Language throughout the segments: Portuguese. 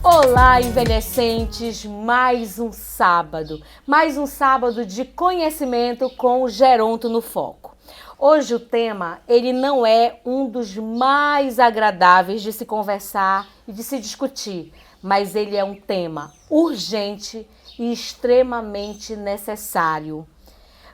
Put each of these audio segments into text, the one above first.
Olá, envelhecentes, mais um sábado de conhecimento com o Geronto no Foco. Hoje o tema, ele não é um dos mais agradáveis de se conversar e de se discutir, mas ele é um tema urgente e extremamente necessário.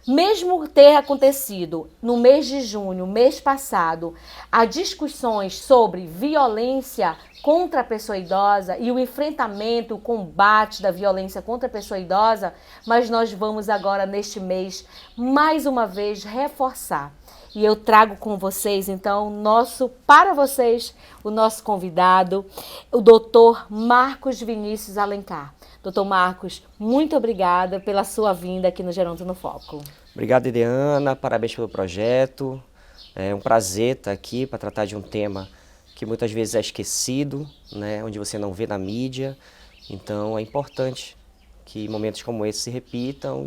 Mesmo ter acontecido no mês de junho, mês passado, as discussões sobre violência contra a pessoa idosa e o enfrentamento, o combate da violência contra a pessoa idosa, mas nós vamos agora neste mês, mais uma vez, reforçar. E eu trago com vocês, então, para vocês, o nosso convidado, o Dr. Marcos Vinícius Alencar. Doutor Marcos, muito obrigada pela sua vinda aqui no Geronto no Foco. Obrigado, Eliana, parabéns pelo projeto. É um prazer estar aqui para tratar de um tema que muitas vezes é esquecido, né, onde você não vê na mídia. Então é importante que momentos como esse se repitam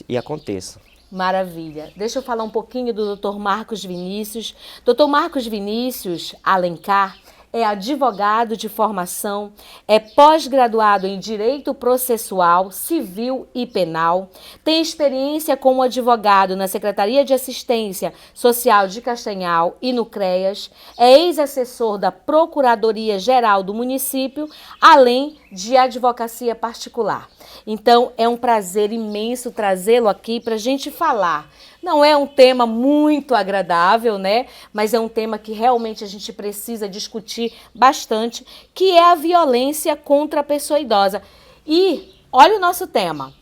e aconteçam. Maravilha. Deixa eu falar um pouquinho do Dr. Marcos Vinícius. Dr. Marcos Vinícius Alencar é advogado de formação, é pós-graduado em Direito Processual, Civil e Penal, tem experiência como advogado na Secretaria de Assistência Social de Castanhal e no CREAS, é ex-assessor da Procuradoria-Geral do município, além de advocacia particular. Então, é um prazer imenso trazê-lo aqui para a gente falar. Não é um tema muito agradável, né? Mas é um tema que realmente a gente precisa discutir bastante, que é a violência contra a pessoa idosa. E olha o nosso tema,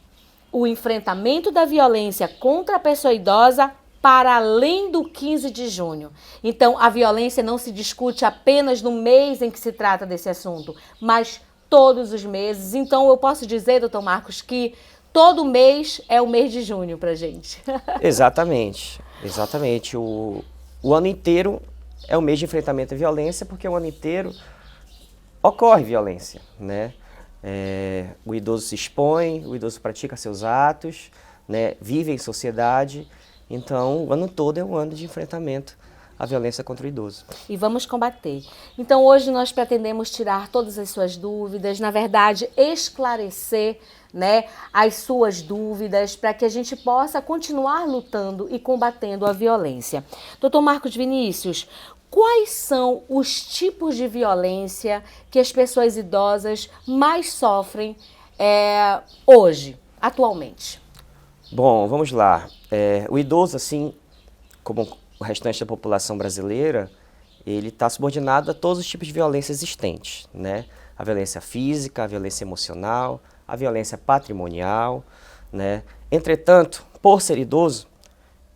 o enfrentamento da violência contra a pessoa idosa para além do 15 de junho. Então, a violência não se discute apenas no mês em que se trata desse assunto, mas todos os meses. Então, eu posso dizer, doutor Marcos, que todo mês é o mês de junho pra gente. Exatamente, exatamente. O ano inteiro é o mês de enfrentamento à violência, porque o ano inteiro ocorre violência, né? O idoso se expõe, o idoso pratica seus atos, né? Vive em sociedade. Então, o ano todo é um ano de enfrentamento à violência contra o idoso. E vamos combater. Então, hoje nós pretendemos tirar todas as suas dúvidas, na verdade, esclarecer, né, as suas dúvidas, para que a gente possa continuar lutando e combatendo a violência. Doutor Marcos Vinícius, quais são os tipos de violência que as pessoas idosas mais sofrem hoje, atualmente? Bom, vamos lá. O idoso, assim como o restante da população brasileira, ele está subordinado a todos os tipos de violência existentes, né? A violência física, a violência emocional, a violência patrimonial, né? Entretanto, por ser idoso,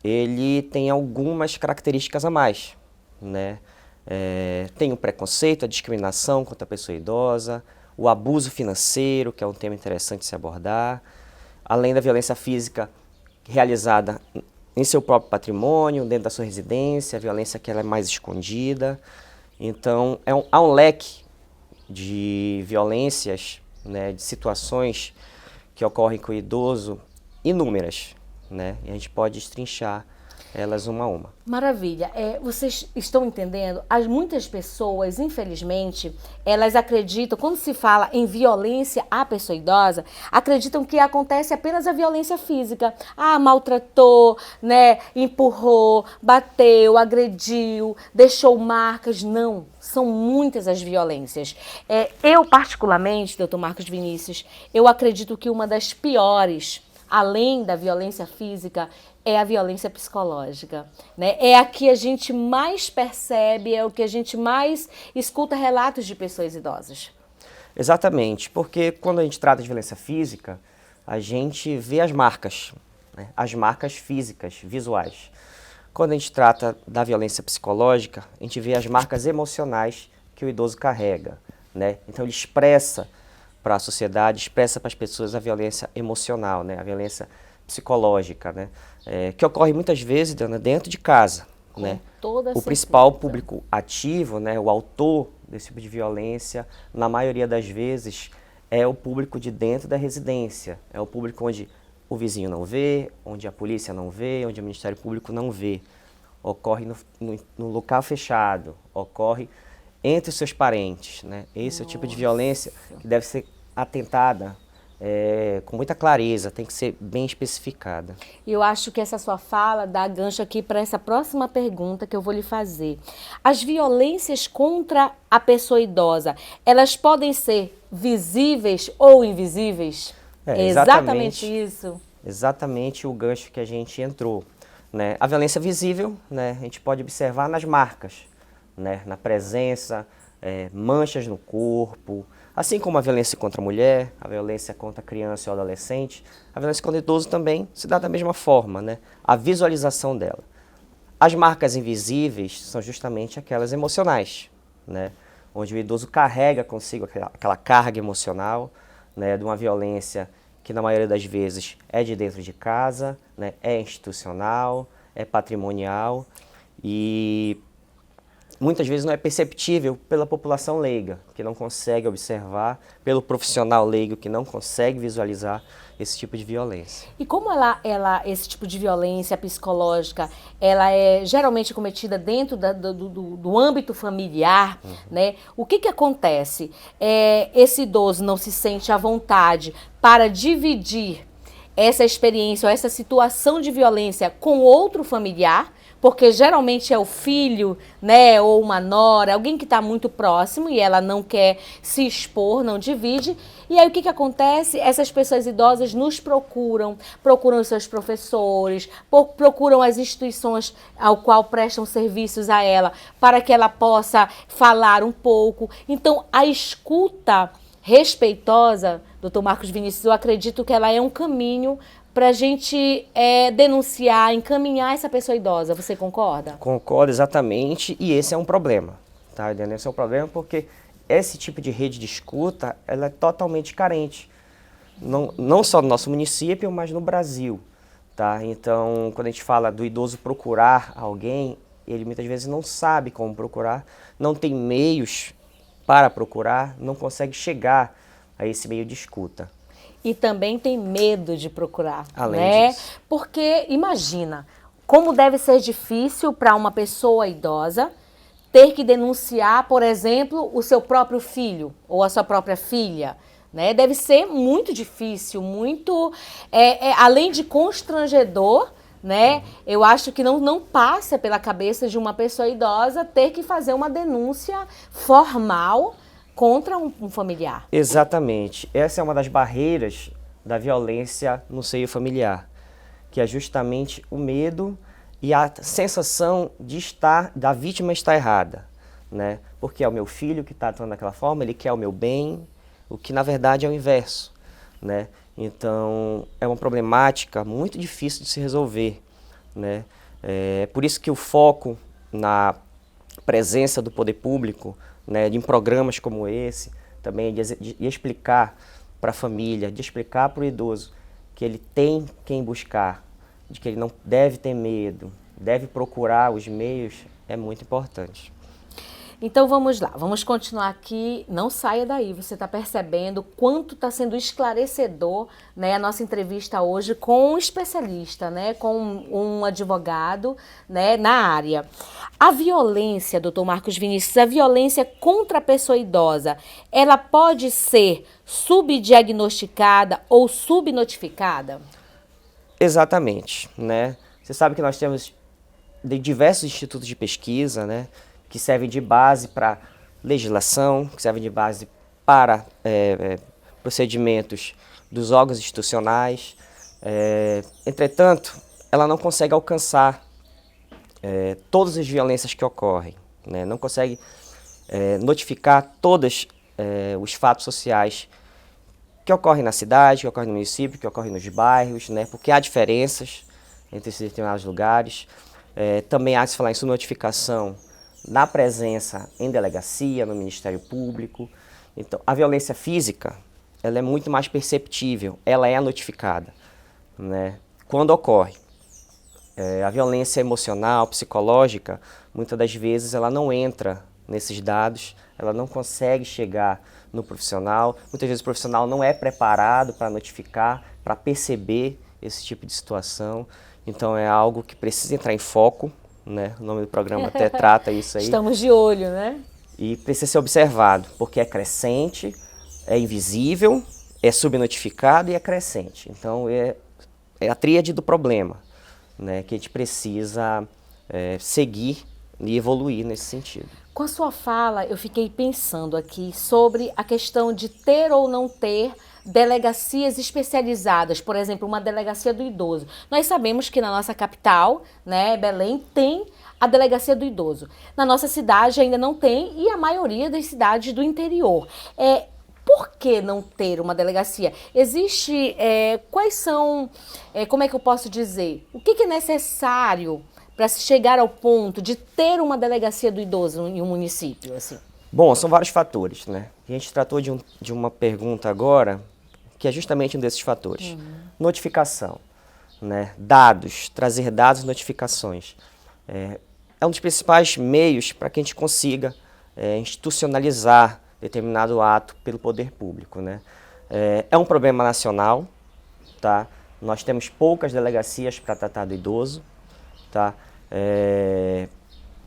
ele tem algumas características a mais, né? Tem o preconceito, a discriminação contra a pessoa idosa, o abuso financeiro, que é um tema interessante de se abordar, além da violência física realizada em seu próprio patrimônio, dentro da sua residência, a violência que ela é mais escondida. Então, há um leque de violências, né, de situações que ocorrem com o idoso, inúmeras, né? E a gente pode destrinchar elas uma a uma. Maravilha. Vocês estão entendendo? Muitas pessoas, infelizmente, elas acreditam, quando se fala em violência à pessoa idosa, acreditam que acontece apenas a violência física. Maltratou, né, empurrou, bateu, agrediu, deixou marcas. Não, são muitas as violências. Eu, particularmente, doutor Marcos Vinícius, eu acredito que uma das piores, além da violência física, é a violência psicológica, né? É a que a gente mais percebe, é o que a gente mais escuta relatos de pessoas idosas. Exatamente, porque quando a gente trata de violência física, a gente vê as marcas, né? As marcas físicas, visuais. Quando a gente trata da violência psicológica, a gente vê as marcas emocionais que o idoso carrega, né? Então ele expressa para a sociedade, expressa para as pessoas a violência emocional, né? A violência psicológica, né? Que ocorre muitas vezes, Diana, dentro de casa, né? Toda O principal certeza. público ativo, né, o autor desse tipo de violência, na maioria das vezes, é o público de dentro da residência. É o público onde o vizinho não vê, onde a polícia não vê, onde o Ministério Público não vê. Ocorre no local fechado, ocorre entre os seus parentes, né? Esse é o tipo de violência que deve ser atentada com muita clareza, tem que ser bem especificada. E eu acho que essa sua fala dá gancho aqui para essa próxima pergunta que eu vou lhe fazer. As violências contra a pessoa idosa, elas podem ser visíveis ou invisíveis? É exatamente isso. Exatamente o gancho que a gente entrou, né? A violência visível, né, a gente pode observar nas marcas, né, na presença, manchas no corpo, assim como a violência contra a mulher, a violência contra a criança e o adolescente, a violência contra o idoso também se dá da mesma forma, né? A visualização dela. As marcas invisíveis são justamente aquelas emocionais, né? Onde o idoso carrega consigo aquela carga emocional, né, de uma violência que na maioria das vezes é de dentro de casa, né, é institucional, é patrimonial e muitas vezes não é perceptível pela população leiga, que não consegue observar, pelo profissional leigo que não consegue visualizar esse tipo de violência. E como esse tipo de violência psicológica, ela é geralmente cometida dentro do âmbito familiar, né? O que acontece? Esse idoso não se sente à vontade para dividir essa experiência ou essa situação de violência com outro familiar, porque geralmente é o filho, né, ou uma nora, alguém que está muito próximo e ela não quer se expor, não divide. E aí o que acontece? Essas pessoas idosas nos procuram os seus professores, procuram as instituições ao qual prestam serviços a ela, para que ela possa falar um pouco. Então, a escuta respeitosa, doutor Marcos Vinícius, eu acredito que ela é um caminho para a gente denunciar, encaminhar essa pessoa idosa. Você concorda? Concordo exatamente, e esse é um problema, tá? Esse é um problema porque esse tipo de rede de escuta, ela é totalmente carente, não só no nosso município, mas no Brasil, tá? Então, quando a gente fala do idoso procurar alguém, ele muitas vezes não sabe como procurar, não tem meios para procurar, não consegue chegar a esse meio de escuta. E também tem medo de procurar, Além né? disso. Porque imagina como deve ser difícil para uma pessoa idosa ter que denunciar, por exemplo, o seu próprio filho ou a sua própria filha, né? Deve ser muito difícil, muito além de constrangedor, né? Eu acho que não passa pela cabeça de uma pessoa idosa ter que fazer uma denúncia formal contra um familiar. Exatamente. Essa é uma das barreiras da violência no seio familiar, que é justamente o medo e a sensação da vítima estar errada, né? Porque é o meu filho que está atuando daquela forma, ele quer o meu bem, o que na verdade é o inverso, né? Então, é uma problemática muito difícil de se resolver, né? É por isso que o foco na presença do poder público, né, em programas como esse, também de explicar para a família, de explicar para o idoso que ele tem quem buscar, de que ele não deve ter medo, deve procurar os meios, é muito importante. Então vamos lá, vamos continuar aqui, não saia daí, você está percebendo quanto está sendo esclarecedor, né, a nossa entrevista hoje com um especialista, né, com um advogado, né, na área. A violência, doutor Marcos Vinícius, a violência contra a pessoa idosa, ela pode ser subdiagnosticada ou subnotificada? Exatamente, né? Você sabe que nós temos diversos institutos de pesquisa, né, que servem de base para legislação, que servem de base para procedimentos dos órgãos institucionais. Entretanto, ela não consegue alcançar todas as violências que ocorrem, né? Não consegue notificar todos os fatos sociais que ocorrem na cidade, que ocorrem no município, que ocorrem nos bairros, né? Porque há diferenças entre esses determinados lugares. Também há de se falar em subnotificação na presença em delegacia, no Ministério Público. Então, a violência física, ela é muito mais perceptível, ela é notificada, né? quando ocorre. A violência emocional, psicológica, muitas das vezes ela não entra nesses dados, ela não consegue chegar no profissional. Muitas vezes o profissional não é preparado para notificar, para perceber esse tipo de situação. Então é algo que precisa entrar em foco, né? O nome do programa até trata isso aí. Estamos de olho, né? E precisa ser observado, porque é crescente, é invisível, é subnotificado e é crescente. Então é a tríade do problema, né, que a gente precisa seguir e evoluir nesse sentido. Com a sua fala, eu fiquei pensando aqui sobre a questão de ter ou não ter delegacias especializadas, por exemplo, uma delegacia do idoso. Nós sabemos que na nossa capital, né, Belém, tem a delegacia do idoso. Na nossa cidade ainda não tem e a maioria das cidades do interior. Por que não ter uma delegacia? Existe, quais são, como é que eu posso dizer? O que é necessário para se chegar ao ponto de ter uma delegacia do idoso em um município? Assim? Bom, são vários fatores, né? A gente tratou de uma pergunta agora, que é justamente um desses fatores. Notificação, né? Dados, trazer dados e notificações. É um dos principais meios para que a gente consiga institucionalizar determinado ato pelo poder público, né? É um problema nacional, tá? Nós temos poucas delegacias para tratar do idoso, tá?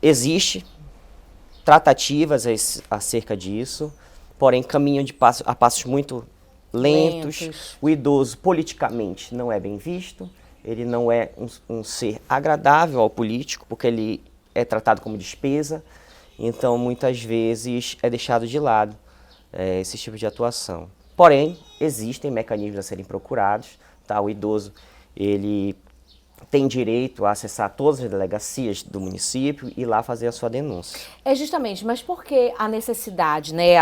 Existe tratativas acerca disso, porém caminham a passos muito lentos. O idoso politicamente não é bem visto, ele não é um ser agradável ao político, porque ele é tratado como despesa. Então, muitas vezes, é deixado de lado esse tipo de atuação. Porém, existem mecanismos a serem procurados. Tá? O idoso ele tem direito a acessar todas as delegacias do município e lá fazer a sua denúncia. Justamente, mas por que a necessidade, né,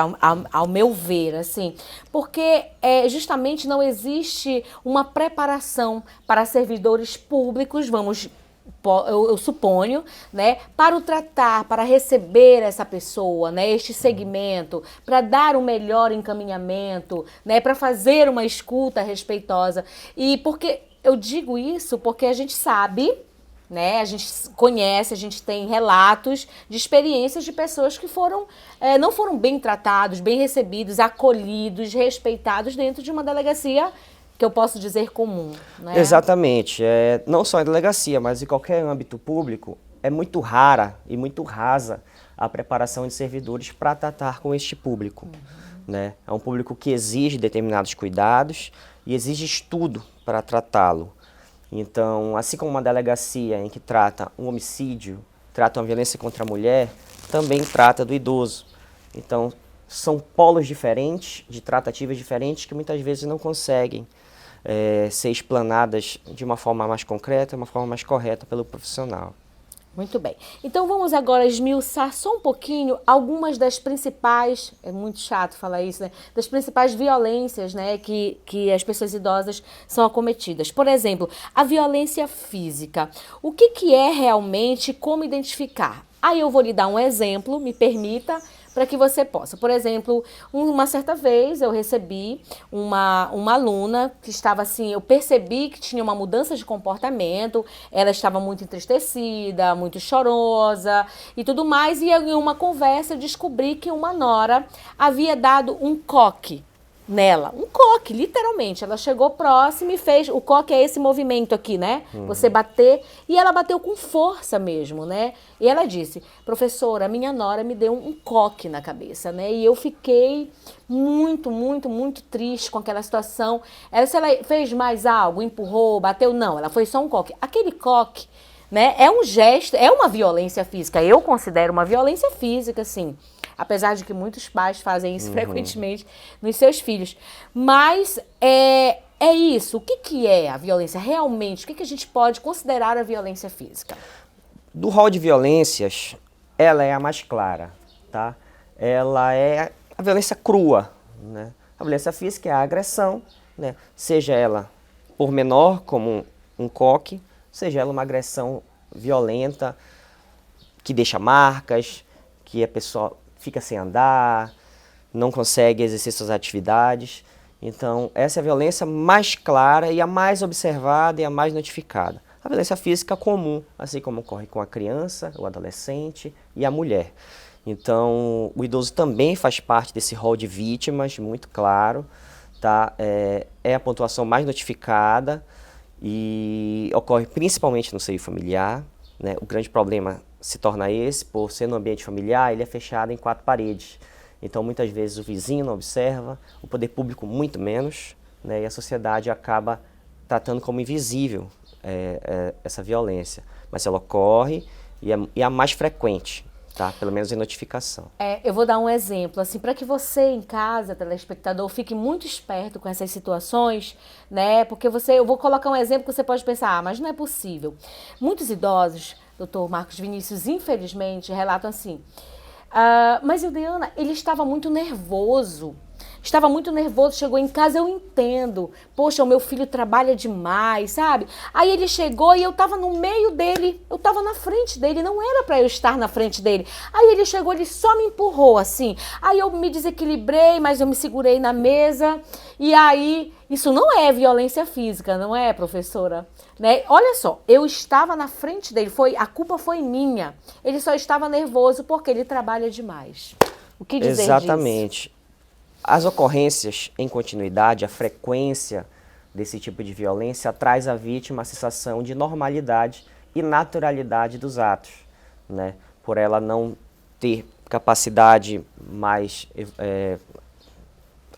ao meu ver, assim, porque justamente não existe uma preparação para servidores públicos, eu suponho, né, para o tratar, para receber essa pessoa, né, este segmento, para dar um melhor encaminhamento, né, para fazer uma escuta respeitosa. E porque eu digo isso porque a gente sabe, né, a gente conhece, a gente tem relatos de experiências de pessoas que não foram bem tratados, bem recebidos, acolhidos, respeitados dentro de uma delegacia que eu posso dizer comum, né? Exatamente. Não só em delegacia, mas em qualquer âmbito público, é muito rara e muito rasa a preparação de servidores para tratar com este público. Né? É um público que exige determinados cuidados e exige estudo para tratá-lo. Então, assim como uma delegacia em que trata um homicídio, trata uma violência contra a mulher, também trata do idoso. Então, são polos diferentes, de tratativas diferentes, que muitas vezes não conseguem ser explanadas de uma forma mais concreta, uma forma mais correta pelo profissional. Muito bem. Então vamos agora esmiuçar só um pouquinho algumas das principais, é muito chato falar isso, né? Das principais violências, né, que as pessoas idosas são acometidas. Por exemplo, a violência física. O que é realmente, como identificar? Aí eu vou lhe dar um exemplo, me permita, para que você possa. Por exemplo, uma certa vez eu recebi uma aluna que estava assim, eu percebi que tinha uma mudança de comportamento, ela estava muito entristecida, muito chorosa e tudo mais, e em uma conversa eu descobri que uma nora havia dado um coque nela, um coque, literalmente. Ela chegou próxima e fez, o coque é esse movimento aqui, né? Você bater, e ela bateu com força mesmo, né? E ela disse, professora, minha nora me deu um coque na cabeça, né? E eu fiquei muito, muito, muito triste com aquela situação. Se ela fez mais algo, empurrou, bateu, não, ela foi só um coque. Aquele coque, né, é um gesto, é uma violência física. Eu considero uma violência física, sim. Apesar de que muitos pais fazem isso frequentemente nos seus filhos. Mas é isso. O que é a violência realmente? O que a gente pode considerar a violência física? Do rol de violências, ela é a mais clara, tá? Ela é a violência crua, né? A violência física é a agressão, né? Seja ela por menor, como um coque, seja ela uma agressão violenta, que deixa marcas, que a pessoa fica sem andar, não consegue exercer suas atividades. Então, essa é a violência mais clara e a mais observada e a mais notificada. A violência física comum, assim como ocorre com a criança, o adolescente e a mulher. Então, o idoso também faz parte desse rol de vítimas, muito claro, tá? É a pontuação mais notificada e ocorre principalmente no seio familiar, né? O grande problema se torna esse, por ser no ambiente familiar, ele é fechado em 4 paredes. Então, muitas vezes o vizinho não observa, o poder público muito menos, né? E a sociedade acaba tratando como invisível essa violência. Mas ela ocorre e é a mais frequente. Tá? Pelo menos em notificação. Eu vou dar um exemplo, assim, para que você em casa, telespectador, fique muito esperto com essas situações, né? Porque eu vou colocar um exemplo que você pode pensar, mas não é possível. Muitos idosos, doutor Marcos Vinícius, infelizmente, relatam assim, mas Ildeana, ele estava muito nervoso. Chegou em casa, eu entendo. Poxa, o meu filho trabalha demais, sabe? Aí ele chegou e eu tava no meio dele, eu tava na frente dele, não era pra eu estar na frente dele. Aí ele chegou, ele só me empurrou assim. Aí eu me desequilibrei, mas eu me segurei na mesa. E aí, isso não é violência física, não é, professora? Né? Olha só, eu estava na frente dele, a culpa foi minha. Ele só estava nervoso porque ele trabalha demais. O que dizer disso? Exatamente. As ocorrências em continuidade, a frequência desse tipo de violência traz à vítima a sensação de normalidade e naturalidade dos atos, né? Por ela não ter capacidade mais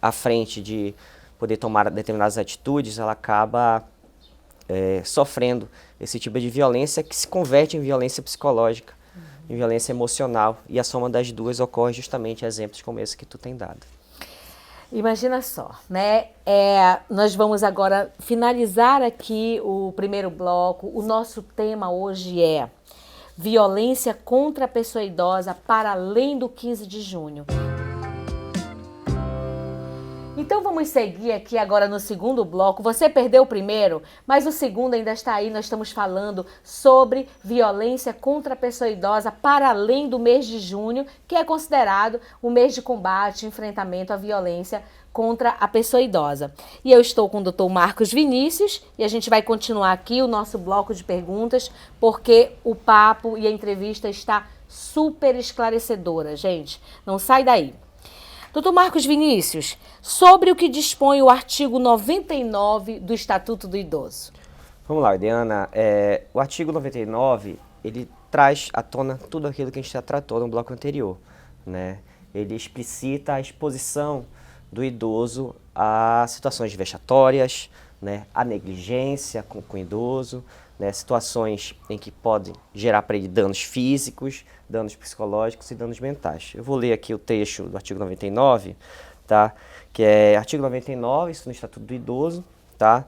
à frente de poder tomar determinadas atitudes, ela acaba sofrendo esse tipo de violência que se converte em violência psicológica, em violência emocional, e a soma das duas ocorre justamente em exemplos como esse que tu tem dado. Imagina só, né? Nós vamos agora finalizar aqui o primeiro bloco. O nosso tema hoje é violência contra a pessoa idosa para além do 15 de junho. Então vamos seguir aqui agora no segundo bloco. Você perdeu o primeiro, mas o segundo ainda está aí. Nós estamos falando sobre violência contra a pessoa idosa para além do mês de junho, que é considerado o mês de combate e enfrentamento à violência contra a pessoa idosa. E eu estou com o Dr. Marcos Vinícius e a gente vai continuar aqui o nosso bloco de perguntas, porque o papo e a entrevista está super esclarecedora, gente. Não sai daí. Doutor Marcos Vinícius, sobre o que dispõe o artigo 99 do Estatuto do Idoso. Vamos lá, Diana. O artigo 99, ele traz à tona tudo aquilo que a gente já tratou no bloco anterior, né? Ele explicita a exposição do idoso a situações vexatórias, né? A negligência com o idoso, né? Situações em que podem gerar para ele danos físicos, danos psicológicos e danos mentais. Eu vou ler aqui o texto do artigo 99, tá? Que é artigo 99, isso no Estatuto do Idoso, tá?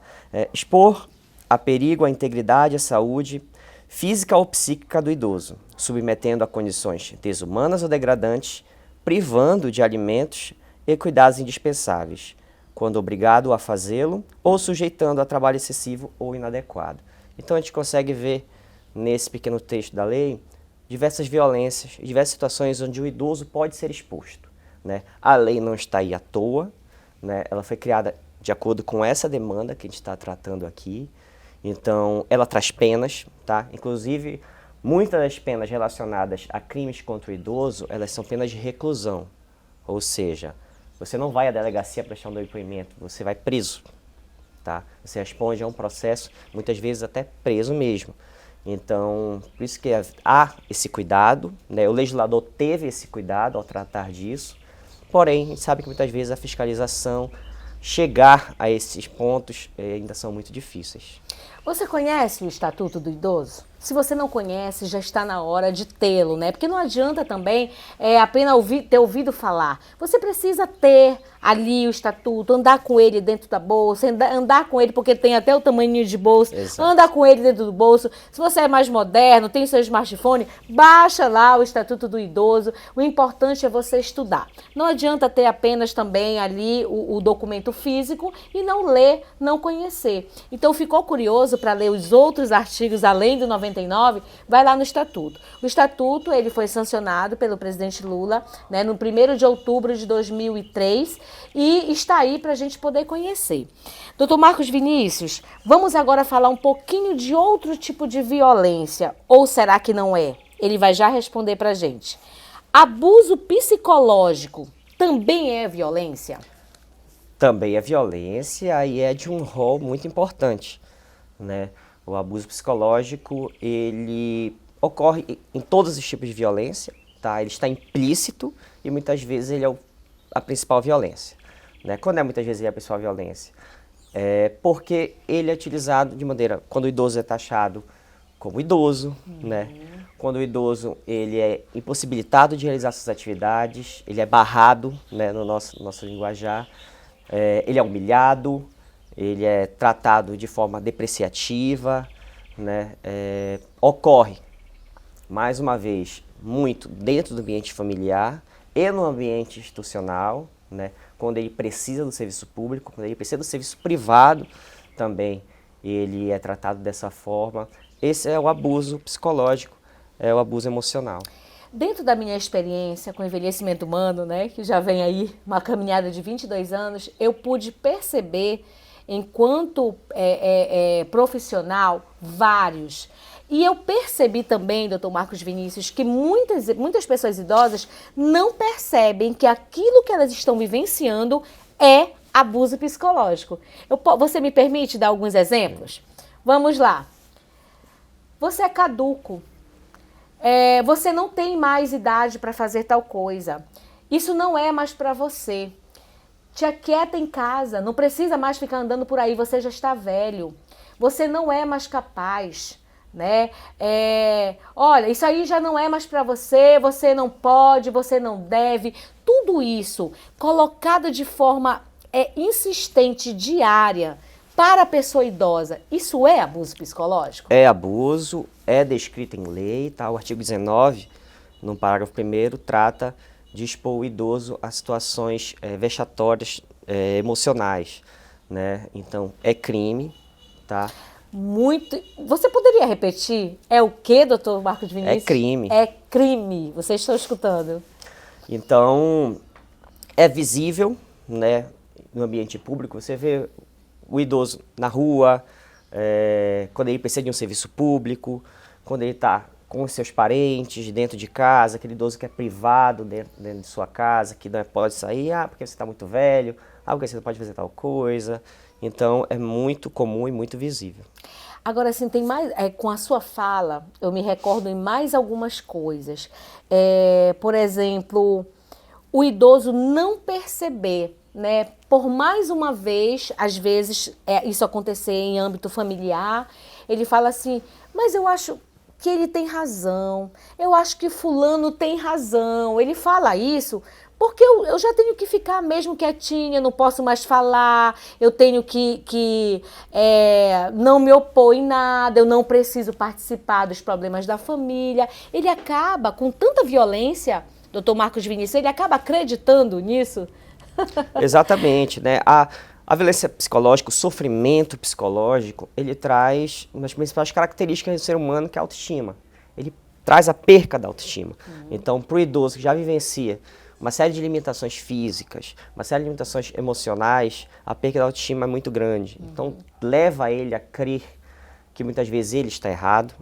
Expor a perigo a integridade e a saúde física ou psíquica do idoso, submetendo a condições desumanas ou degradantes, privando de alimentos e cuidados indispensáveis, quando obrigado a fazê-lo ou sujeitando a trabalho excessivo ou inadequado. Então a gente consegue ver nesse pequeno texto da lei diversas violências, diversas situações onde o idoso pode ser exposto, né? A lei não está aí à toa, né? Ela foi criada de acordo com essa demanda que a gente está tratando aqui. Então, ela traz penas, tá? Inclusive, muitas das penas relacionadas a crimes contra o idoso, elas são penas de reclusão. Ou seja, você não vai à delegacia prestar um depoimento, você vai preso, tá? Você responde a um processo, muitas vezes até preso mesmo. Então, por isso que há esse cuidado, né? O legislador teve esse cuidado ao tratar disso, porém, a gente sabe que muitas vezes a fiscalização, chegar a esses pontos, ainda são muito difíceis. Você conhece o Estatuto do Idoso? Se você não conhece, já está na hora de tê-lo, né? Porque não adianta também apenas ter ouvido falar. Você precisa ter ali o estatuto, andar com ele dentro da bolsa, andar com ele porque tem até o tamanho de bolsa, Exato. Andar com ele dentro do bolso. Se você é mais moderno, tem seu smartphone, baixa lá o Estatuto do Idoso. O importante é você estudar. Não adianta ter apenas também ali o documento físico e não ler, não conhecer. Então ficou curioso? curioso para ler os outros artigos além do 99, vai lá no Estatuto. O Estatuto ele foi sancionado pelo presidente Lula, né, no 1º de outubro de 2003 e está aí para a gente poder conhecer. Doutor Marcos Vinícius, vamos agora falar um pouquinho de outro tipo de violência, ou será que não é? Ele vai já responder para a gente. Abuso psicológico também é violência? Também é violência e é de um rol muito importante, né? O abuso psicológico, ele ocorre em todos os tipos de violência, tá? Ele está implícito e muitas vezes ele é a principal violência, né? Quando muitas vezes ele é a principal violência? É porque ele é utilizado de maneira, quando o idoso é taxado como idoso, né? Quando o idoso ele é impossibilitado de realizar suas atividades, ele é barrado, né, no nosso linguajar. Ele é humilhado, ele é tratado de forma depreciativa, né? Ocorre, mais uma vez, muito dentro do ambiente familiar e no ambiente institucional, né? Quando ele precisa do serviço público, quando ele precisa do serviço privado também, ele é tratado dessa forma. Esse é o abuso psicológico, é o abuso emocional. Dentro da minha experiência com envelhecimento humano, né, que já vem aí uma caminhada de 22 anos, eu pude perceber, enquanto profissional, vários. E eu percebi também, doutor Marcos Vinícius, que muitas pessoas idosas não percebem que aquilo que elas estão vivenciando é abuso psicológico. Você me permite dar alguns exemplos? Vamos lá. Você é caduco. Você não tem mais idade para fazer tal coisa. Isso não é mais para você. Te aquieta em casa, não precisa mais ficar andando por aí, você já está velho. Você não é mais capaz, né? Olha, isso aí já não é mais para você, você não pode, você não deve. Tudo isso colocado de forma insistente, diária, para a pessoa idosa, isso é abuso psicológico? É abuso, é descrito em lei, tá? O artigo 19, no parágrafo 1º, trata de expor o idoso a situações vexatórias emocionais, né? Então, é crime, tá? Muito. Você poderia repetir? É o quê, doutor Marcos Vinícius? É crime. É crime, vocês estão escutando. Então, é visível, né? No ambiente público, você vê o idoso na rua, quando ele precisa de um serviço público, quando ele está com os seus parentes dentro de casa, aquele idoso que é privado dentro de sua casa, que não pode sair, porque você está muito velho, porque você não pode fazer tal coisa. Então, é muito comum e muito visível. Agora, assim, tem mais, com a sua fala, eu me recordo em mais algumas coisas. Por exemplo, o idoso não perceber, né? Por mais uma vez, às vezes, isso acontecer em âmbito familiar, ele fala assim, mas eu acho que ele tem razão, eu acho que fulano tem razão. Ele fala isso porque eu já tenho que ficar mesmo quietinha, não posso mais falar, eu tenho que não me opor em nada, eu não preciso participar dos problemas da família. Ele acaba, com tanta violência, doutor Marcos Vinícius, ele acaba acreditando nisso? Exatamente, né? A violência psicológica, o sofrimento psicológico, ele traz uma das principais características do ser humano, que é a autoestima. Ele traz a perca da autoestima. Então, para o idoso que já vivencia uma série de limitações físicas, uma série de limitações emocionais, a perca da autoestima é muito grande. Então, leva ele a crer que muitas vezes ele está errado,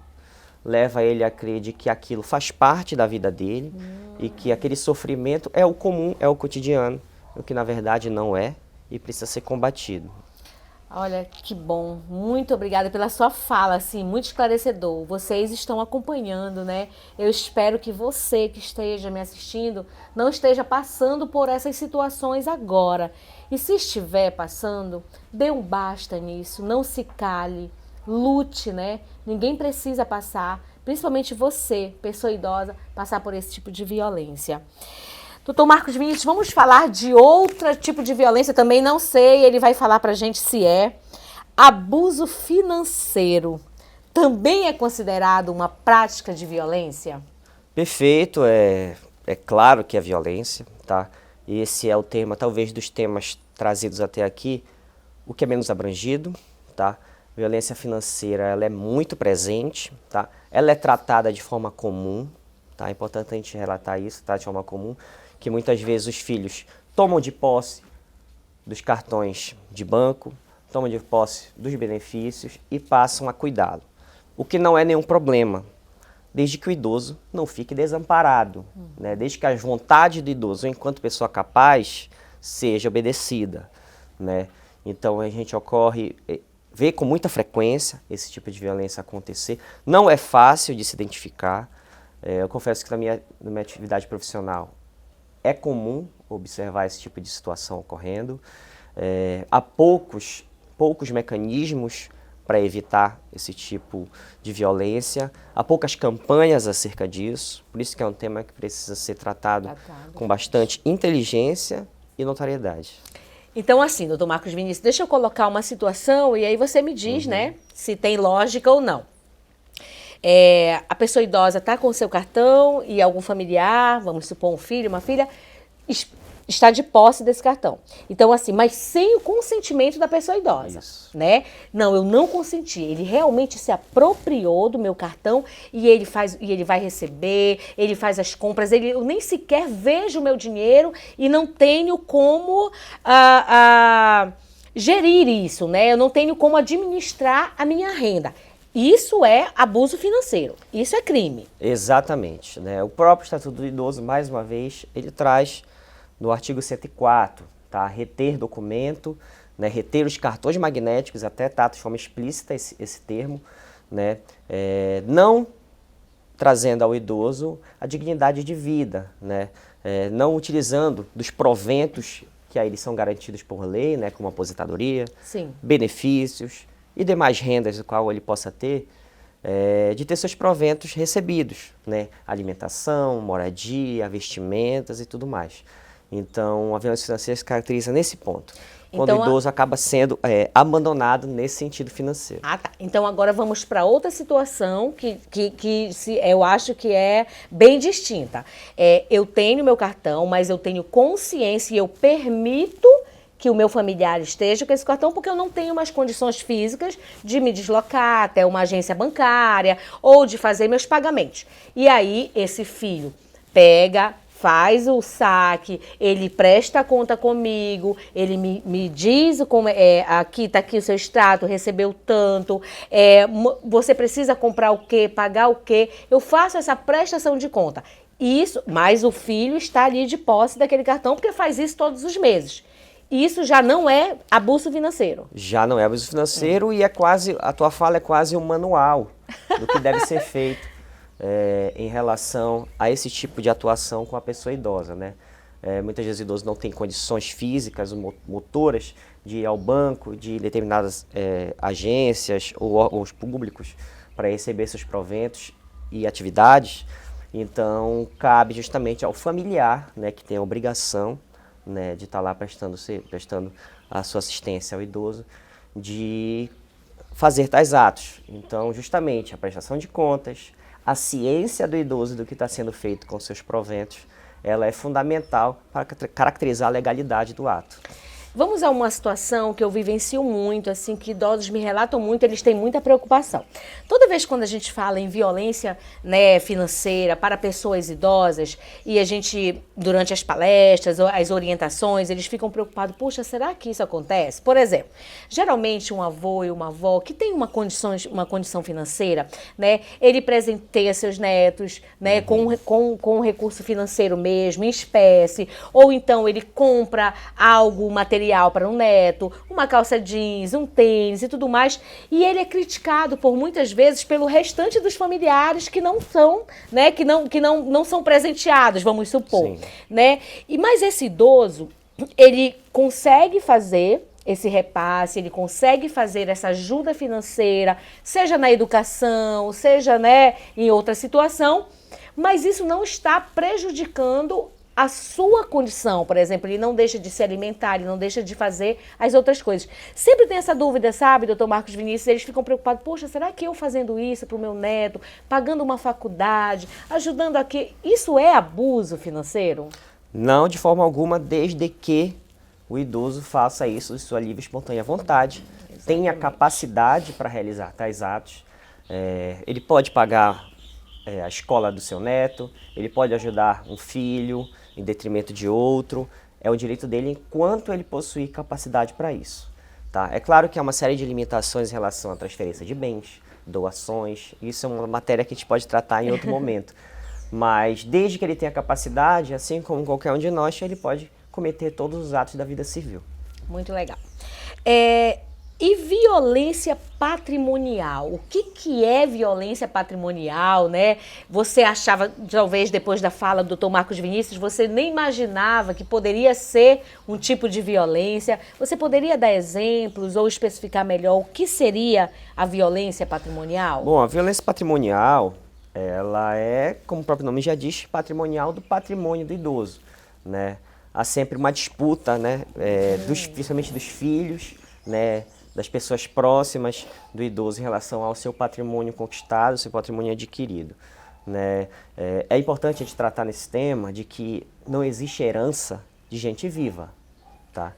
leva ele a crer de que aquilo faz parte da vida dele e que aquele sofrimento é o comum, é o cotidiano, o que na verdade não é e precisa ser combatido. Olha, que bom. Muito obrigada pela sua fala, assim, muito esclarecedor. Vocês estão acompanhando, né? Eu espero que você que esteja me assistindo não esteja passando por essas situações agora. E se estiver passando, dê um basta nisso, não se cale, lute, né? Ninguém precisa passar, principalmente você, pessoa idosa, passar por esse tipo de violência. Doutor Marcos Vinícius, vamos falar de outro tipo de violência, também não sei, ele vai falar pra gente se é. Abuso financeiro também é considerado uma prática de violência? Perfeito, é claro que é violência, tá? Esse é o tema, talvez dos temas trazidos até aqui, o que é menos abrangido, tá? Violência financeira, ela é muito presente, tá? Ela é tratada de forma comum, tá? É importante a gente relatar isso, tá? De forma comum, que muitas vezes os filhos tomam de posse dos cartões de banco, tomam de posse dos benefícios e passam a cuidá-lo. O que não é nenhum problema, desde que o idoso não fique desamparado, né? Desde que a vontade do idoso, enquanto pessoa capaz, seja obedecida, né? Então a gente vê com muita frequência esse tipo de violência acontecer. Não é fácil de se identificar. Eu confesso que na minha atividade profissional é comum observar esse tipo de situação ocorrendo. Há poucos mecanismos para evitar esse tipo de violência. Há poucas campanhas acerca disso. Por isso que é um tema que precisa ser tratado com bastante inteligência e notariedade. Então, assim, doutor Marcos Vinícius, deixa eu colocar uma situação e aí você me diz, né, se tem lógica ou não. A pessoa idosa está com o seu cartão e algum familiar, vamos supor um filho, uma filha, está de posse desse cartão. Então, assim, mas sem o consentimento da pessoa idosa, né? Não, eu não consenti. Ele realmente se apropriou do meu cartão e ele vai receber, ele faz as compras, eu nem sequer vejo o meu dinheiro e não tenho como gerir isso, né? Eu não tenho como administrar a minha renda. Isso é abuso financeiro, isso é crime. Exatamente, né? O próprio Estatuto do Idoso, mais uma vez, ele traz no artigo 104, tá? Reter documento, né? Reter os cartões magnéticos, até tá de forma explícita esse termo, né? Não trazendo ao idoso a dignidade de vida, né? Não utilizando dos proventos que aí eles são garantidos por lei, né? Como aposentadoria, sim, benefícios e demais rendas do qual ele possa ter, de ter seus proventos recebidos, né? Alimentação, moradia, vestimentas e tudo mais. Então, a violência financeira se caracteriza nesse ponto, quando o idoso acaba sendo abandonado nesse sentido financeiro. Ah, tá. Então, agora vamos para outra situação que eu acho que é bem distinta. Eu tenho meu cartão, mas eu tenho consciência e eu permito que o meu familiar esteja com esse cartão porque eu não tenho mais condições físicas de me deslocar até uma agência bancária ou de fazer meus pagamentos. E aí, esse filho pega, faz o saque, ele presta a conta comigo, ele me diz como aqui está aqui o seu extrato, recebeu tanto, você precisa comprar o quê, pagar o quê, eu faço essa prestação de conta. Isso, mas o filho está ali de posse daquele cartão porque faz isso todos os meses. Isso já não é abuso financeiro. Já não é abuso financeiro e a tua fala é quase um manual do que deve ser feito em relação a esse tipo de atuação com a pessoa idosa, né? Muitas vezes o idoso não tem condições físicas ou motoras de ir ao banco, de determinadas agências ou órgãos públicos para receber seus proventos e atividades. Então, cabe justamente ao familiar, né, que tem a obrigação, né, de estar lá prestando a sua assistência ao idoso, de fazer tais atos. Então, justamente, a prestação de contas, a ciência do idoso do que está sendo feito com seus proventos, ela é fundamental para caracterizar a legalidade do ato. Vamos a uma situação que eu vivencio muito, assim, que idosos me relatam muito, eles têm muita preocupação. Toda vez quando a gente fala em violência, né, financeira para pessoas idosas, e a gente, durante as palestras, as orientações, eles ficam preocupados, puxa, será que isso acontece? Por exemplo, geralmente um avô e uma avó que tem uma condição financeira, né, ele presenteia seus netos, né, com recurso financeiro mesmo, em espécie, ou então ele compra algo material para um neto, uma calça jeans, um tênis e tudo mais, e ele é criticado por muitas vezes pelo restante dos familiares que não são, né, que não são presenteados, vamos supor, né? Mas esse idoso, ele consegue fazer esse repasse, ele consegue fazer essa ajuda financeira, seja na educação, seja, né, em outra situação, mas isso não está prejudicando a sua condição. Por exemplo, ele não deixa de se alimentar, ele não deixa de fazer as outras coisas. Sempre tem essa dúvida, sabe, doutor Marcos Vinícius? Eles ficam preocupados, poxa, será que eu fazendo isso para o meu neto, pagando uma faculdade, ajudando aqui, isso é abuso financeiro? Não, de forma alguma, desde que o idoso faça isso de sua livre e espontânea vontade, tenha capacidade para realizar tais atos. Ele pode pagar a escola do seu neto, ele pode ajudar um filho em detrimento de outro. É o direito dele enquanto ele possuir capacidade para isso. Tá? É claro que há uma série de limitações em relação à transferência de bens, doações. Isso é uma matéria que a gente pode tratar em outro momento. Mas desde que ele tenha capacidade, assim como qualquer um de nós, ele pode cometer todos os atos da vida civil. Muito legal. E violência patrimonial? O que é violência patrimonial, né? Você achava, talvez depois da fala do Dr. Marcos Vinícius, você nem imaginava que poderia ser um tipo de violência. Você poderia dar exemplos ou especificar melhor o que seria a violência patrimonial? Bom, a violência patrimonial, ela é, como o próprio nome já diz, patrimonial do patrimônio do idoso, né? Há sempre uma disputa, né? Principalmente dos filhos, né? Das pessoas próximas do idoso em relação ao seu patrimônio conquistado, seu patrimônio adquirido, né? É importante a gente tratar nesse tema de que não existe herança de gente viva, tá?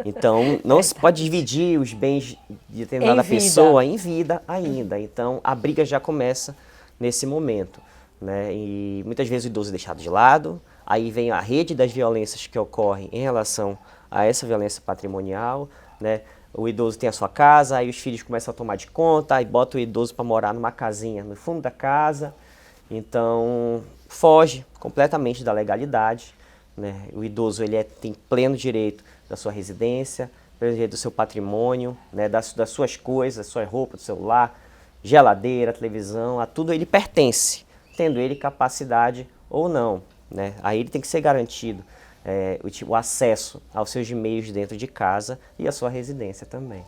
Então, não se pode dividir os bens de determinada pessoa em vida ainda. Então, a briga já começa nesse momento, né? E muitas vezes o idoso é deixado de lado, aí vem a rede das violências que ocorrem em relação a essa violência patrimonial, né? O idoso tem a sua casa, aí os filhos começam a tomar de conta, aí bota o idoso para morar numa casinha no fundo da casa. Então, foge completamente da legalidade, né? O idoso tem pleno direito da sua residência, pleno direito do seu patrimônio, né? das suas coisas, sua roupa, do celular, geladeira, televisão, a tudo ele pertence, tendo ele capacidade ou não, né? Aí ele tem que ser garantido o acesso aos seus meios dentro de casa e à sua residência também.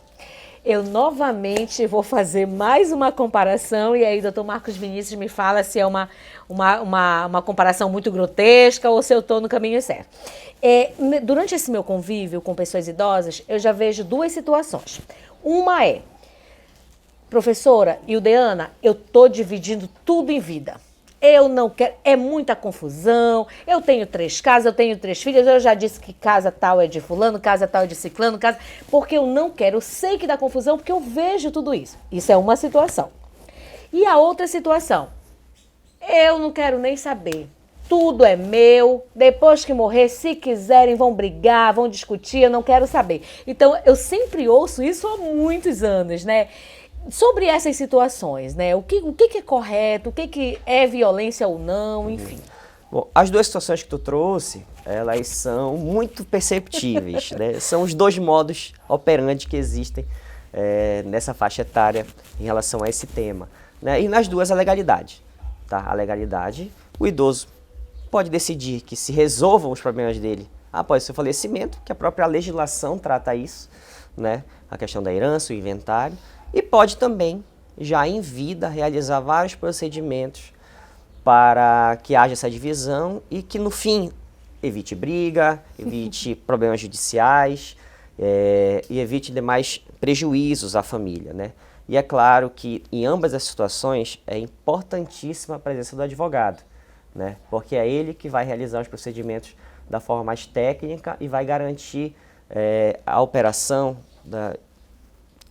Eu novamente vou fazer mais uma comparação e aí o Dr. Marcos Vinícius me fala se é uma comparação muito grotesca ou se eu estou no caminho certo. Durante esse meu convívio com pessoas idosas, eu já vejo duas situações. Uma é, professora Ildeana, eu estou dividindo tudo em vida. Eu não quero, é muita confusão, eu tenho 3 casas, eu tenho 3 filhas, eu já disse que casa tal é de fulano, casa tal é de ciclano, porque eu não quero, eu sei que dá confusão, porque eu vejo tudo isso. Isso é uma situação. E a outra situação, eu não quero nem saber, tudo é meu, depois que morrer, se quiserem vão brigar, vão discutir, eu não quero saber. Então, eu sempre ouço isso há muitos anos, né? Sobre essas situações, né? O que é correto, o que é violência ou não, enfim. Bom, as duas situações que tu trouxe, elas são muito perceptíveis, né? São os dois modos operantes que existem nessa faixa etária em relação a esse tema, né? E nas duas a legalidade, tá? A legalidade, o idoso pode decidir que se resolvam os problemas dele após o seu falecimento, que a própria legislação trata isso, né? A questão da herança, o inventário. E pode também, já em vida, realizar vários procedimentos para que haja essa divisão e que, no fim, evite briga, evite problemas judiciais e evite demais prejuízos à família, né? E é claro que, em ambas as situações, é importantíssima a presença do advogado, né? Porque é ele que vai realizar os procedimentos da forma mais técnica e vai garantir a operação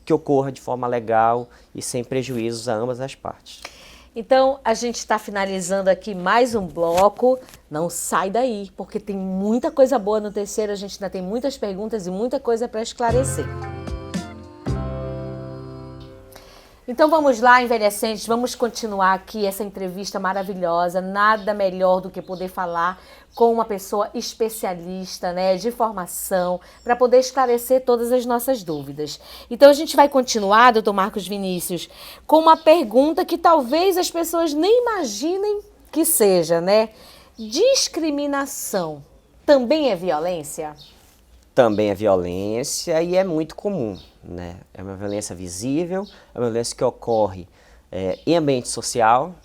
que ocorra de forma legal e sem prejuízos a ambas as partes. Então, a gente está finalizando aqui mais um bloco. Não sai daí, porque tem muita coisa boa no terceiro, a gente ainda tem muitas perguntas e muita coisa para esclarecer. Então vamos lá, envelhecentes, vamos continuar aqui essa entrevista maravilhosa. Nada melhor do que poder falar com uma pessoa especialista, né, de formação, para poder esclarecer todas as nossas dúvidas. Então a gente vai continuar, doutor Marcos Vinícius, com uma pergunta que talvez as pessoas nem imaginem que seja, né? Discriminação também é violência? Também é violência e é muito comum, né? É uma violência visível, é uma violência que ocorre em ambiente social.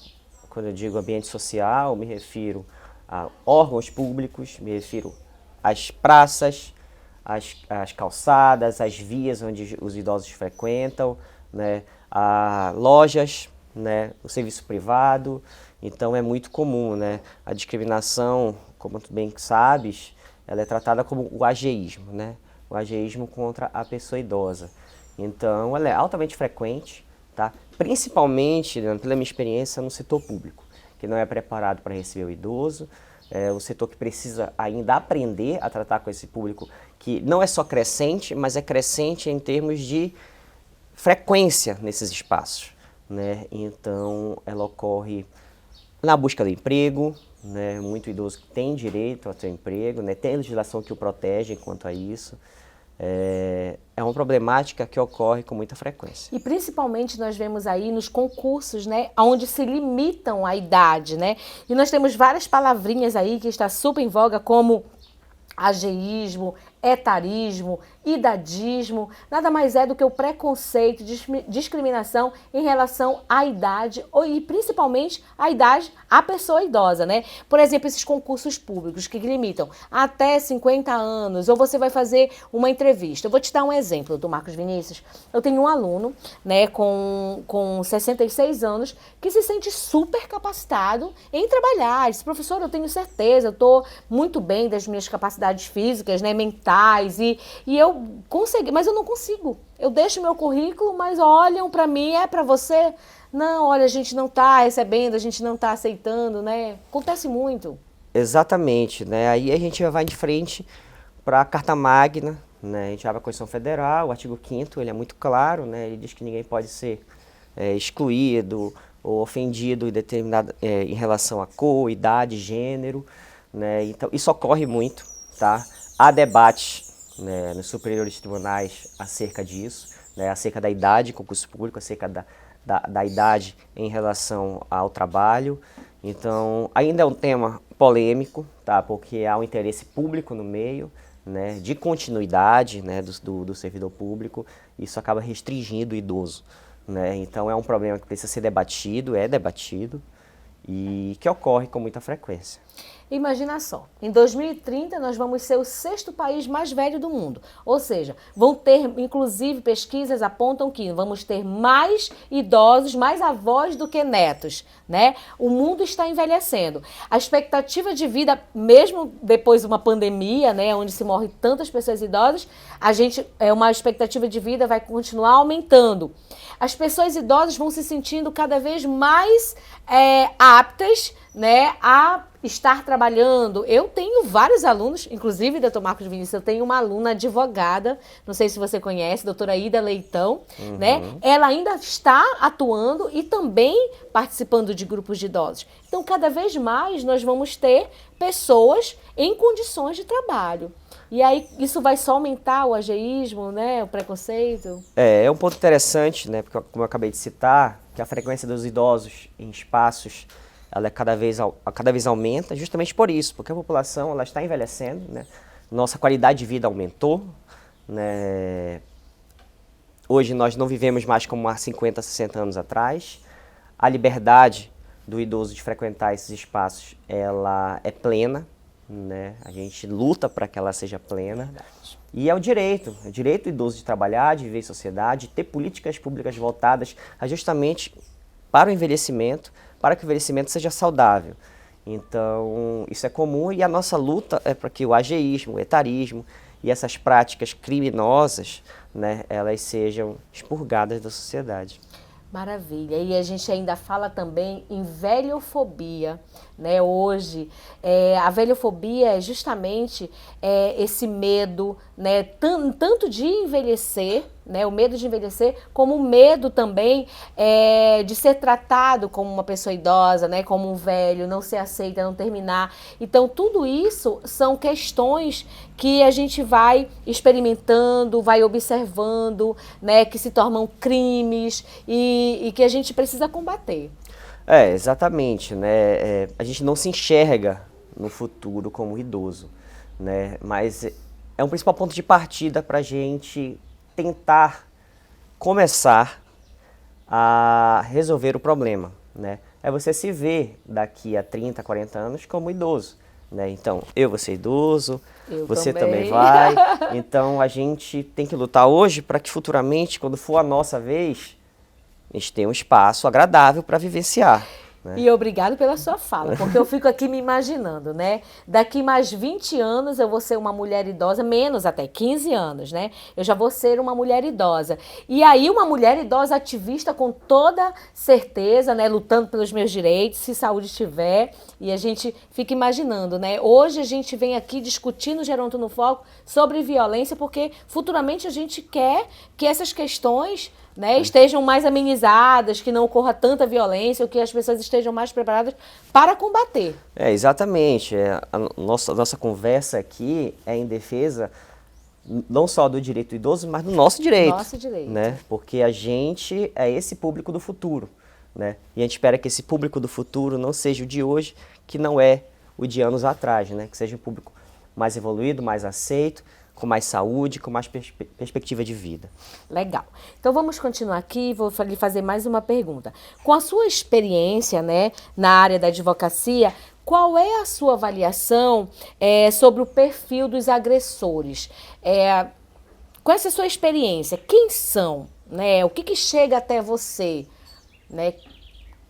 Quando eu digo ambiente social, me refiro a órgãos públicos, me refiro às praças, às calçadas, às vias onde os idosos frequentam, né? A lojas, né? O serviço privado. Então é muito comum, né? A discriminação, como tu bem sabes, ela é tratada como o ageísmo, né? O ageísmo contra a pessoa idosa. Então, ela é altamente frequente, tá? Principalmente, né, pela minha experiência, no setor público, que não é preparado para receber o idoso, é o setor que precisa ainda aprender a tratar com esse público, que não é só crescente, mas é crescente em termos de frequência nesses espaços, né? Então, ela ocorre na busca do emprego, né? Muito idoso que tem direito ao seu emprego, né? Tem legislação que o protege quanto a isso. É uma problemática que ocorre com muita frequência. E principalmente nós vemos aí nos concursos, né, onde se limitam a idade, né? E nós temos várias palavrinhas aí que está super em voga, como ageísmo, etarismo, idadismo, nada mais é do que o preconceito, discriminação em relação à idade e principalmente à idade à pessoa idosa, né? Por exemplo, esses concursos públicos que limitam até 50 anos, ou você vai fazer uma entrevista. Eu vou te dar um exemplo, do Marcos Vinícius. Eu tenho um aluno, né, com 66 anos que se sente super capacitado em trabalhar. Ele diz, professor, eu tenho certeza, eu estou muito bem das minhas capacidades físicas, né, mentais, e eu consegui, mas eu não consigo. Eu deixo meu currículo, mas olham para mim, é para você? Não, olha, a gente não está recebendo, a gente não está aceitando, né? Acontece muito. Exatamente, né? Aí a gente já vai de frente para a Carta Magna, né? A gente abre a Constituição Federal, o artigo 5º, ele é muito claro, né? Ele diz que ninguém pode ser excluído ou ofendido em relação a cor, idade, gênero, né? Então, isso ocorre muito, tá? Há debate, né, nos superiores tribunais acerca disso, né, acerca da idade em concurso público, acerca da idade em relação ao trabalho. Então, ainda é um tema polêmico, tá, porque há um interesse público no meio, né, de continuidade, né, do servidor público. Isso acaba restringindo o idoso, né. Então, é um problema que precisa ser debatido, é debatido e que ocorre com muita frequência. Imagina só, em 2030 nós vamos ser o 6º país mais velho do mundo, ou seja, vão ter, inclusive pesquisas apontam que vamos ter mais idosos, mais avós do que netos, né? O mundo está envelhecendo. A expectativa de vida, mesmo depois de uma pandemia, né, onde se morre tantas pessoas idosas, uma expectativa de vida vai continuar aumentando. As pessoas idosas vão se sentindo cada vez mais aptas, né, a estar trabalhando. Eu tenho vários alunos, inclusive, doutor Marcos Vinícius, eu tenho uma aluna advogada, não sei se você conhece, doutora Ida Leitão, né? Ela ainda está atuando e também participando de grupos de idosos. Então, cada vez mais nós vamos ter pessoas em condições de trabalho. E aí isso vai só aumentar o ageísmo, né, o preconceito? É um ponto interessante, né, porque como eu acabei de citar, que a frequência dos idosos em espaços ela cada vez aumenta, justamente por isso, porque a população ela está envelhecendo, né? Nossa qualidade de vida aumentou, né? Hoje nós não vivemos mais como há 50, 60 anos atrás. A liberdade do idoso de frequentar esses espaços ela é plena, né? A gente luta para que ela seja plena. Verdade. E é o direito do idoso de trabalhar, de viver em sociedade, ter políticas públicas voltadas justamente para o envelhecimento, para que o envelhecimento seja saudável. Então, isso é comum e a nossa luta é para que o ageísmo, o etarismo e essas práticas criminosas, né, elas sejam expurgadas da sociedade. Maravilha. E a gente ainda fala também em velhofobia, né? Hoje, a velhofobia é justamente esse medo, né? Tanto de envelhecer, né? O medo de envelhecer, como o medo também de ser tratado como uma pessoa idosa, né? Como um velho, não ser aceita, não terminar. Então, tudo isso são questões que a gente vai experimentando, vai observando, né? Que se tornam crimes e que a gente precisa combater. Exatamente, né? A gente não se enxerga no futuro como idoso, né? Mas é um principal ponto de partida para a gente tentar começar a resolver o problema, né? É você se ver daqui a 30, 40 anos como idoso, né? Então, eu vou ser idoso, você também vai. Então, a gente tem que lutar hoje para que futuramente, quando for a nossa vez, a gente tenha um espaço agradável para vivenciar. E obrigado pela sua fala, porque eu fico aqui me imaginando, né? Daqui mais 20 anos eu vou ser uma mulher idosa, menos até 15 anos, né? Eu já vou ser uma mulher idosa. E aí uma mulher idosa ativista com toda certeza, né? Lutando pelos meus direitos, se saúde estiver. E a gente fica imaginando, né? Hoje a gente vem aqui discutindo Geronto no Foco sobre violência, porque futuramente a gente quer que essas questões, né, estejam mais amenizadas, que não ocorra tanta violência, ou que as pessoas estejam mais preparadas para combater. Exatamente. A nossa conversa aqui é em defesa não só do direito do idoso, mas do nosso direito. Nosso direito. Né? Porque a gente é esse público do futuro. Né? E a gente espera que esse público do futuro não seja o de hoje, que não é o de anos atrás, né? Que seja um público mais evoluído, mais aceito, com mais saúde, com mais perspectiva de vida. Legal. Então vamos continuar aqui, vou lhe fazer mais uma pergunta. Com a sua experiência, né, na área da advocacia, qual é a sua avaliação sobre o perfil dos agressores? Com essa sua experiência, quem são? Né? O que chega até você? Né?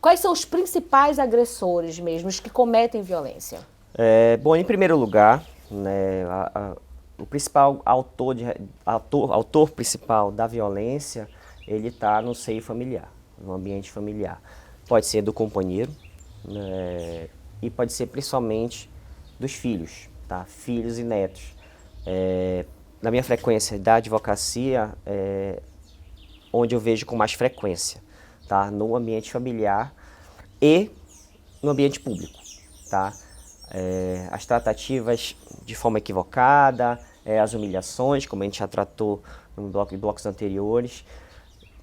Quais são os principais agressores mesmo, os que cometem violência? Bom, em primeiro lugar, né, o principal autor principal da violência, ele está no seio familiar, no ambiente familiar. Pode ser do companheiro, né, e pode ser principalmente dos filhos, tá? Filhos e netos. Na minha frequência da advocacia, onde eu vejo com mais frequência, tá? No ambiente familiar e no ambiente público, tá? As tratativas de forma equivocada, as humilhações, como a gente já tratou em blocos anteriores,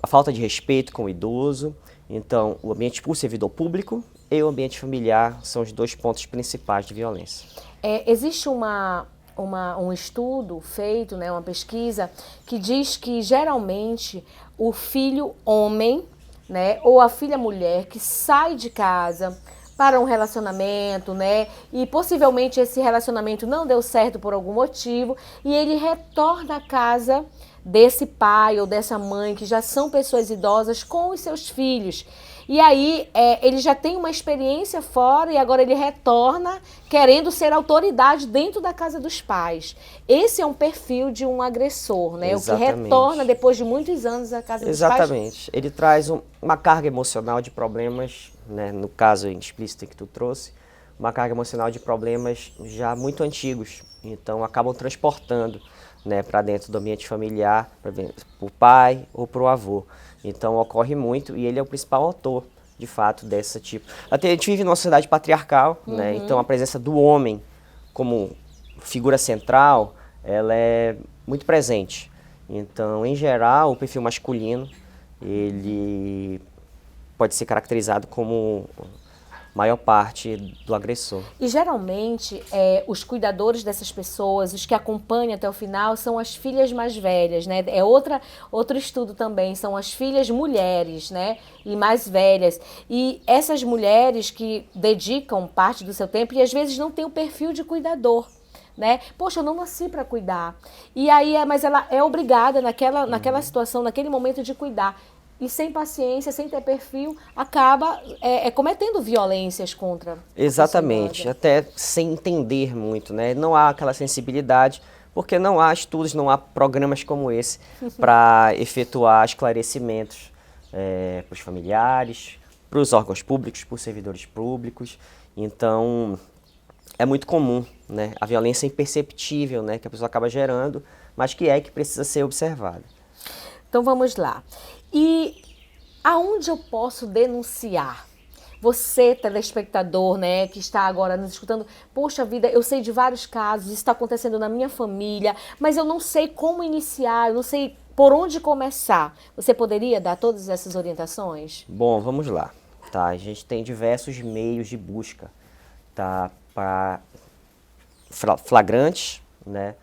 a falta de respeito com o idoso. Então, o ambiente por servidor público e o ambiente familiar são os dois pontos principais de violência. Existe um estudo feito, né, uma pesquisa, que diz que geralmente o filho homem, né, ou a filha mulher que sai de casa para um relacionamento, né? E possivelmente esse relacionamento não deu certo por algum motivo e ele retorna à casa desse pai ou dessa mãe, que já são pessoas idosas, com os seus filhos. E aí ele já tem uma experiência fora e agora ele retorna querendo ser autoridade dentro da casa dos pais. Esse é um perfil de um agressor, né? Exatamente. O que retorna depois de muitos anos à casa dos pais. Exatamente. Ele traz uma carga emocional de problemas, né? No caso explícito que tu trouxe, uma carga emocional de problemas já muito antigos. Então acabam transportando, né, para dentro do ambiente familiar, para o pai ou para o avô. Então ocorre muito e ele é o principal autor, de fato, desse tipo. Até a gente vive numa sociedade patriarcal, né? Então a presença do homem como figura central, ela é muito presente. Então, em geral, o perfil masculino, ele pode ser caracterizado como maior parte do agressor. E geralmente os cuidadores dessas pessoas, os que acompanham até o final, são as filhas mais velhas, né? Outro estudo também, são as filhas mulheres, né? E mais velhas. E essas mulheres que dedicam parte do seu tempo e às vezes não têm o perfil de cuidador. Né? Poxa, eu não nasci para cuidar. E aí, mas ela é obrigada naquela situação, naquele momento de cuidar. E sem paciência, sem ter perfil, acaba cometendo violências contra. Exatamente, até sem entender muito, né? Não há aquela sensibilidade, porque não há estudos, não há programas como esse para efetuar esclarecimentos para os familiares, para os órgãos públicos, para os servidores públicos. Então, é muito comum, né? A violência imperceptível, né, que a pessoa acaba gerando, mas que precisa ser observada. Então vamos lá. E aonde eu posso denunciar? Você, telespectador, né, que está agora nos escutando, poxa vida, eu sei de vários casos, isso está acontecendo na minha família, mas eu não sei como iniciar, eu não sei por onde começar. Você poderia dar todas essas orientações? Bom, vamos lá. Tá? A gente tem diversos meios de busca, tá? Para flagrantes, né?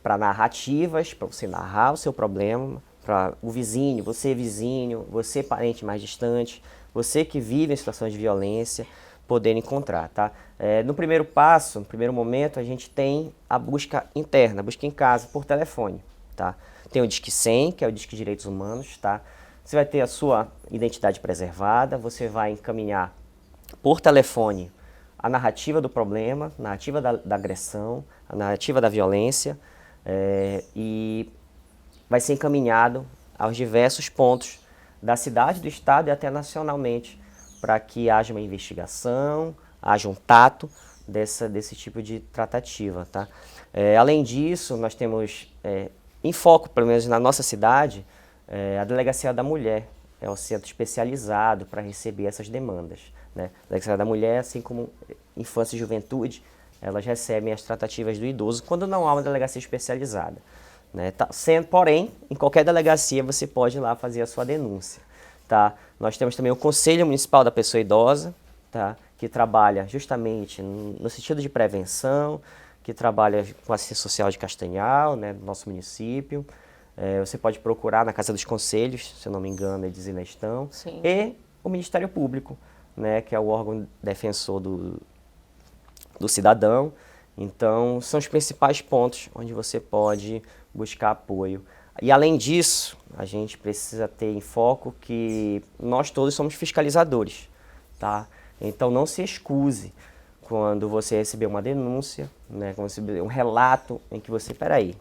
Para narrativas, para você narrar o seu problema, para o vizinho, você parente mais distante, você que vive em situações de violência, poder encontrar, tá? No primeiro passo, no primeiro momento, a gente tem a busca interna, a busca em casa, por telefone, tá? Tem o Disque 100, que é o Disque Direitos Humanos, tá? Você vai ter a sua identidade preservada, você vai encaminhar por telefone a narrativa do problema, a narrativa da agressão, a narrativa da violência, e vai ser encaminhado aos diversos pontos da cidade, do estado e até nacionalmente, para que haja uma investigação, haja um tato desse tipo de tratativa. Tá? Além disso, nós temos em foco, pelo menos na nossa cidade, a Delegacia da Mulher. É um centro especializado para receber essas demandas. Né? A Delegacia da Mulher, assim como Infância e Juventude, elas recebem as tratativas do idoso quando não há uma delegacia especializada. Né? Porém, em qualquer delegacia você pode ir lá fazer a sua denúncia. Tá? Nós temos também o Conselho Municipal da Pessoa Idosa, tá? Que trabalha justamente no sentido de prevenção, que trabalha com a assistência social de Castanhal, né, do nosso município. Você pode procurar na Casa dos Conselhos, se eu não me engano, eles ainda estão. Sim. E o Ministério Público, né, que é o órgão defensor do cidadão. Então, são os principais pontos onde você pode buscar apoio. E, além disso, a gente precisa ter em foco que nós todos somos fiscalizadores, tá? Então, não se excuse quando você receber uma denúncia, né, quando você receber um relato em que você, peraí,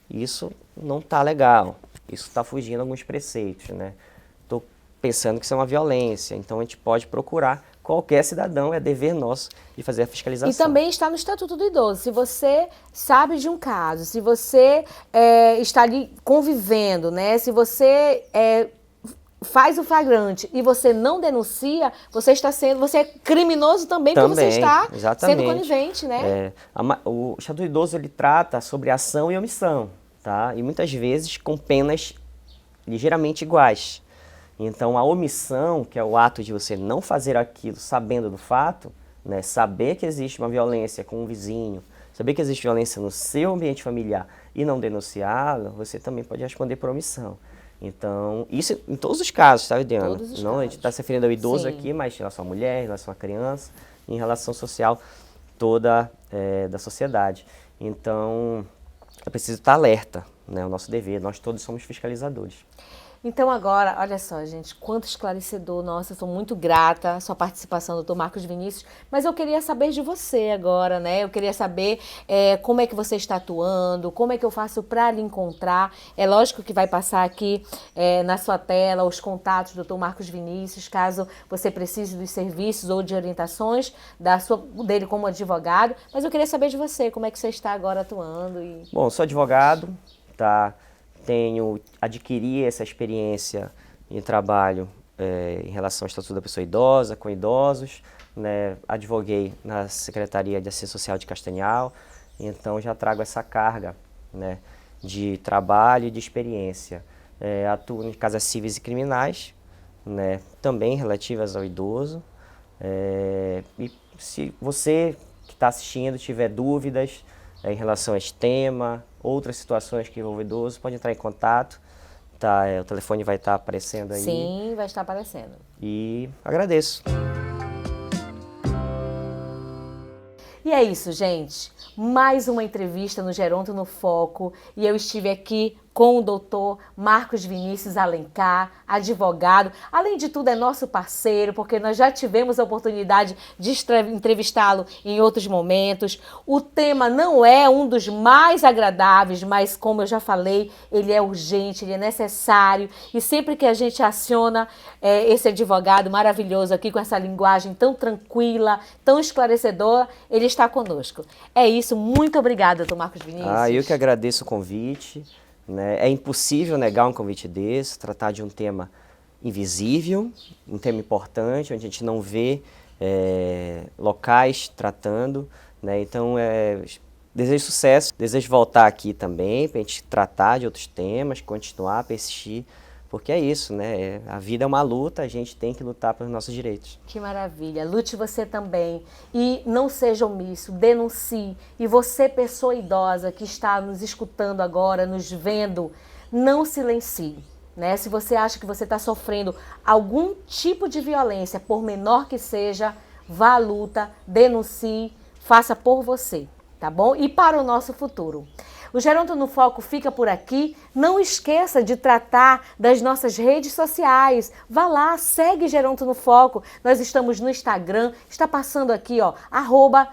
isso não está legal, isso está fugindo alguns preceitos, né? Estou pensando que isso é uma violência, então a gente pode procurar qualquer cidadão, é dever nosso de fazer a fiscalização. E também está no Estatuto do Idoso. Se você sabe de um caso, se você está ali convivendo, né? Se você faz o flagrante e você não denuncia, você é criminoso também, porque você está sendo conivente, né? O Estatuto do Idoso, ele trata sobre ação e omissão, tá? E muitas vezes com penas ligeiramente iguais. Então, a omissão, que é o ato de você não fazer aquilo sabendo do fato, né, saber que existe uma violência com um vizinho, saber que existe violência no seu ambiente familiar e não denunciá-la, você também pode responder por omissão. Então, isso em todos os casos, tá, Diana? Todos os não, casos. A gente está se referindo ao idoso Sim. aqui, mas em relação à mulher, em relação à criança, em relação social toda da sociedade. Então, é preciso estar alerta, né? É o nosso dever, nós todos somos fiscalizadores. Então agora, olha só, gente, quanto esclarecedor. Nossa, eu sou muito grata à sua participação, doutor Marcos Vinícius, mas eu queria saber de você agora, né? Eu queria saber como é que você está atuando, como é que eu faço para lhe encontrar. É lógico que vai passar aqui na sua tela os contatos do doutor Marcos Vinícius, caso você precise dos serviços ou de orientações dele como advogado, mas eu queria saber de você, como é que você está agora atuando. Bom, sou advogado, tá? Adquiri essa experiência em trabalho em relação ao Estatuto da Pessoa Idosa, com idosos, né? Advoguei na Secretaria de Assistência Social de Castanhal, então já trago essa carga, né, de trabalho e de experiência. Atuo em casas cíveis e criminais, né, também relativas ao idoso. E se você que está assistindo tiver dúvidas em relação a este tema, outras situações que envolvem idoso, pode entrar em contato, tá? O telefone vai estar aparecendo aí. Sim, vai estar aparecendo. E agradeço. E é isso, gente. Mais uma entrevista no Geronto no Foco, e eu estive aqui com o doutor Marcos Vinícius Alencar, advogado. Além de tudo, é nosso parceiro, porque nós já tivemos a oportunidade de entrevistá-lo em outros momentos. O tema não é um dos mais agradáveis, mas, como eu já falei, ele é urgente, ele é necessário. E sempre que a gente aciona esse advogado maravilhoso aqui, com essa linguagem tão tranquila, tão esclarecedora, ele está conosco. É isso. Muito obrigada, doutor Marcos Vinícius. Eu que agradeço o convite. Né? É impossível negar um convite desse, tratar de um tema invisível, um tema importante, onde a gente não vê locais tratando, né? Então, desejo sucesso, desejo voltar aqui também para a gente tratar de outros temas, continuar a persistir, porque é isso, né? A vida é uma luta, a gente tem que lutar pelos nossos direitos. Que maravilha. Lute você também. E não seja omisso, denuncie. E você, pessoa idosa que está nos escutando agora, nos vendo, não silencie. Né? Se você acha que você está sofrendo algum tipo de violência, por menor que seja, vá à luta, denuncie, faça por você, tá bom? E para o nosso futuro. O Geronto no Foco fica por aqui. Não esqueça de tratar das nossas redes sociais. Vá lá, segue Geronto no Foco. Nós estamos no Instagram, está passando aqui, ó,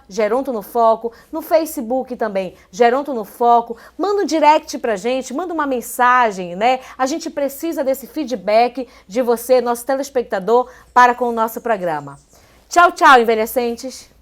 @Geronto no Foco, no Facebook também, Geronto no Foco. Manda um direct pra gente, manda uma mensagem, né? A gente precisa desse feedback de você, nosso telespectador, para com o nosso programa. Tchau, tchau, envelhecentes!